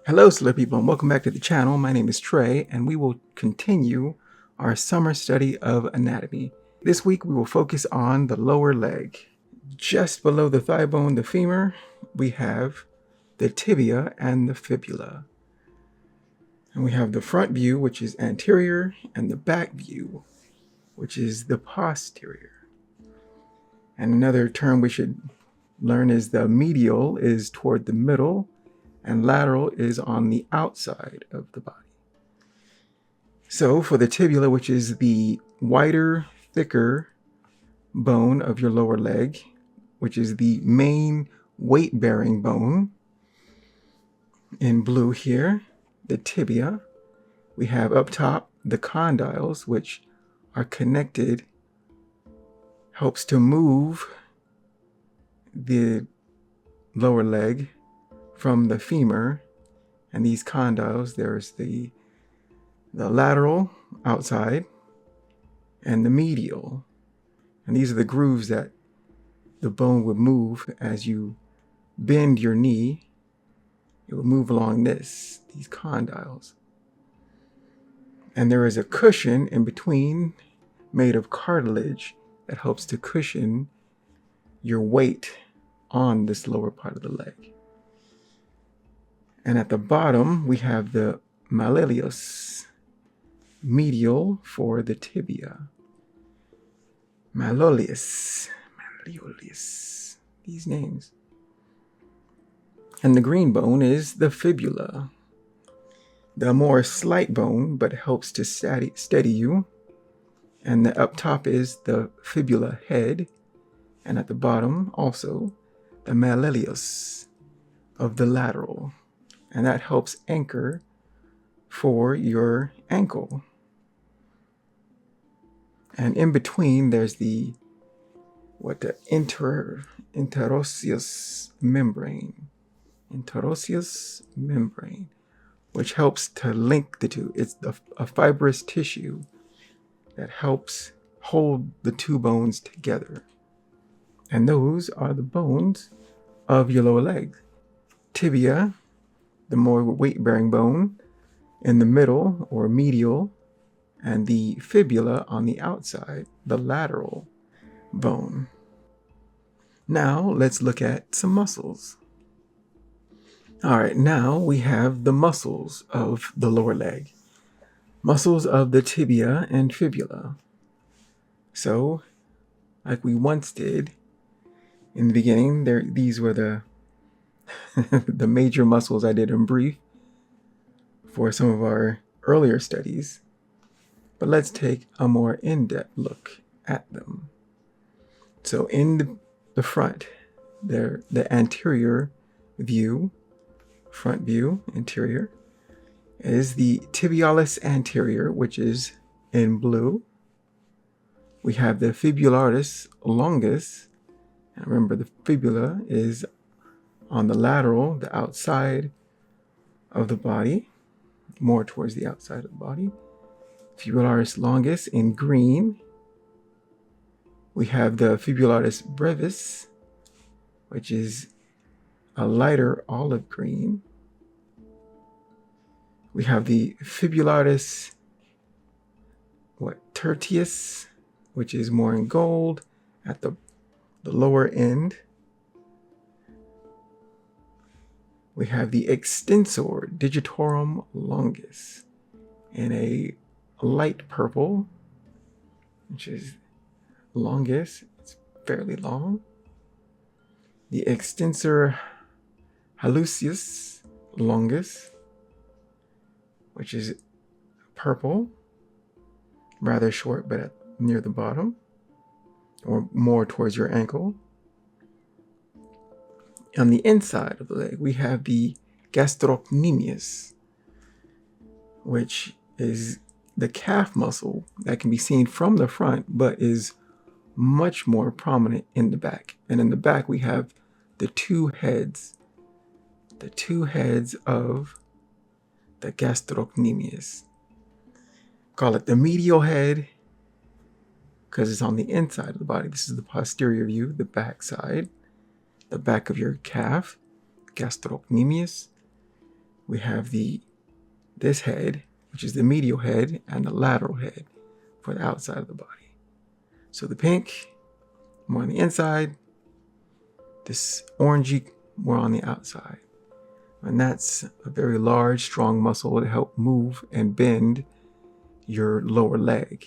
Hello, Slur people, and welcome back to the channel. My name is Trey, and we will continue our summer study of anatomy. This week, we will focus on the lower leg. Just below the thigh bone, the femur, we have the tibia and the fibula. And we have the front view, which is anterior, and the back view, which is the posterior. And another term we should learn is the medial is toward the middle, and lateral is on the outside of the body. So for the tibia, which is the wider, thicker bone of your lower leg, which is the main weight-bearing bone, in blue here, the tibia, we have up top the condyles, which are connected, helps to move the lower leg from the femur, and these condyles, there's the lateral outside and the medial, and these are the grooves that the bone would move as you bend your knee. It would move along these condyles, and there is a cushion in between made of cartilage that helps to cushion your weight on this lower part of the leg. And at the bottom, we have the malleolus, medial for the tibia. Malleolus, these names. And the green bone is the fibula, the more slight bone, but helps to steady you. And the up top is the fibula head, and at the bottom also the malleolus of the lateral. And that helps anchor for your ankle. And in between, there's the interosseous membrane. Interosseous membrane, which helps to link the two. It's a fibrous tissue that helps hold the two bones together. And those are the bones of your lower leg. Tibia, the more weight-bearing bone, in the middle or medial, and the fibula on the outside, the lateral bone. Now let's look at some muscles. All right, now we have the muscles of the lower leg. Muscles of the tibia and fibula. So, like we once did in the beginning, these were the the major muscles I did in brief for some of our earlier studies, but let's take a more in-depth look at them. So in the front, the anterior view, front view, anterior, is the tibialis anterior, which is in blue. We have the fibularis longus, and remember the fibula is on the lateral, the outside of the body, more towards the outside of the body. Fibularis longus in green. We have the fibularis brevis, which is a lighter olive green. We have the fibularis tertius, which is more in gold at the lower end. We have the extensor digitorum longus in a light purple, which is longus. It's fairly long. The extensor hallucis longus, which is purple, rather short, but near the bottom, or more towards your ankle. On the inside of the leg, we have the gastrocnemius, which is the calf muscle that can be seen from the front, but is much more prominent in the back. And in the back, we have the two heads of the gastrocnemius. Call it the medial head because it's on the inside of the body. This is the posterior view, the back side, the back of your calf, gastrocnemius. we have this head, which is the medial head, and the lateral head for the outside of the body. So the pink, more on the inside, this orangey, more on the outside. And that's a very large, strong muscle to help move and bend your lower leg.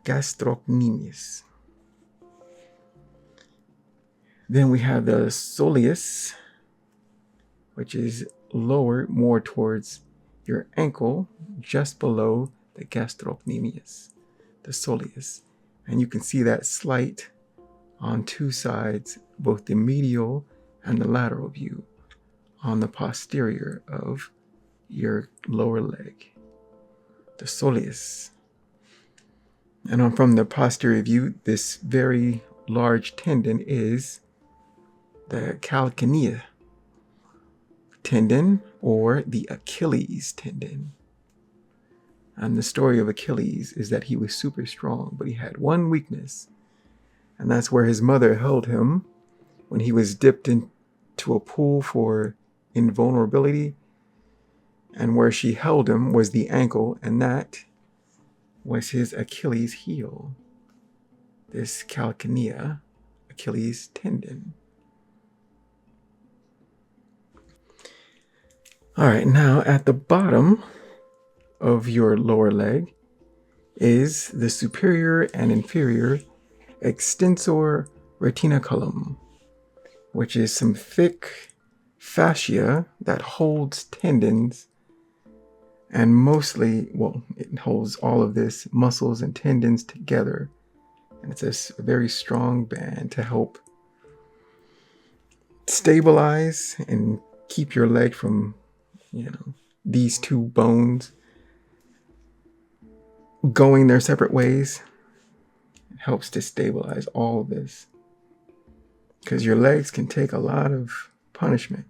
Gastrocnemius. Then we have the soleus, which is lower, more towards your ankle, just below the gastrocnemius, the soleus. And you can see that slight on two sides, both the medial and the lateral view, on the posterior of your lower leg, the soleus. And from the posterior view, this very large tendon is the calcanea tendon, or the Achilles tendon. And the story of Achilles is that he was super strong, but he had one weakness, and that's where his mother held him when he was dipped into a pool for invulnerability, and where she held him was the ankle, and that was his Achilles heel, this calcanea, Achilles tendon. All right, now at the bottom of your lower leg is the superior and inferior extensor retinaculum, which is some thick fascia that holds tendons, and mostly, it holds all of this muscles and tendons together. And it's a very strong band to help stabilize and keep your leg from, these two bones going their separate ways. It helps to stabilize all of this, because your legs can take a lot of punishment.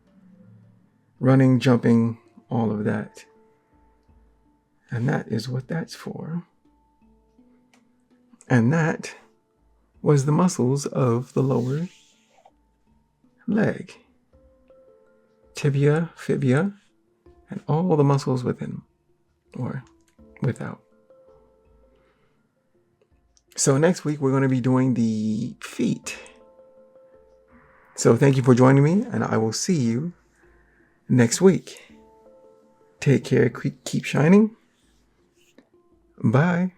Running, jumping, all of that. And that is what that's for. And that was the muscles of the lower leg. Tibia, fibula, and all the muscles within or without. So next week, we're going to be doing the feet. So thank you for joining me, and I will see you next week. Take care. Keep shining. Bye.